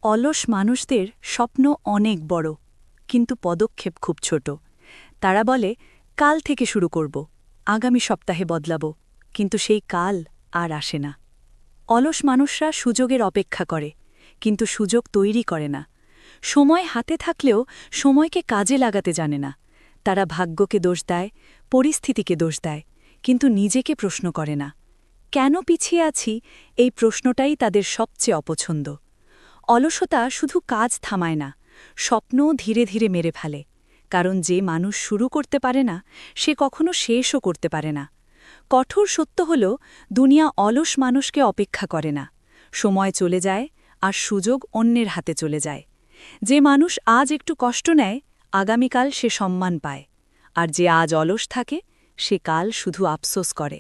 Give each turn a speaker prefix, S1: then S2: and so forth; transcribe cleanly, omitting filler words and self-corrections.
S1: অলস মানুষদের স্বপ্ন অনেক বড়, কিন্তু পদক্ষেপ খুব ছোট। তারা বলে, কাল থেকে শুরু করব, আগামী সপ্তাহে বদলাব, কিন্তু সেই কাল আর আসে না। অলস মানুষরা সুযোগের অপেক্ষা করে, কিন্তু সুযোগ তৈরি করে না। সময় হাতে থাকলেও সময়কে কাজে লাগাতে জানে না। তারা ভাগ্যকে দোষ দেয়, পরিস্থিতিকে দোষ দেয়, কিন্তু নিজেকে প্রশ্ন করে না। কেন পিছিয়ে আছি, এই প্রশ্নটাই তাদের সবচেয়ে অপছন্দ। অলসতা শুধু কাজ থামায় না, স্বপ্নও ধীরে ধীরে মেরে ফেলে। কারণ যে মানুষ শুরু করতে পারে না, সে কখনো শেষও করতে পারে না। কঠোর সত্য হল, দুনিয়া অলস মানুষকে অপেক্ষা করে না। সময় চলে যায়, আর সুযোগ অন্যের হাতে চলে যায়। যে মানুষ আজ একটু কষ্ট নেয়, আগামীকাল সে সম্মান পায়। আর যে আজ অলস থাকে, সে কাল শুধু আফসোস করে।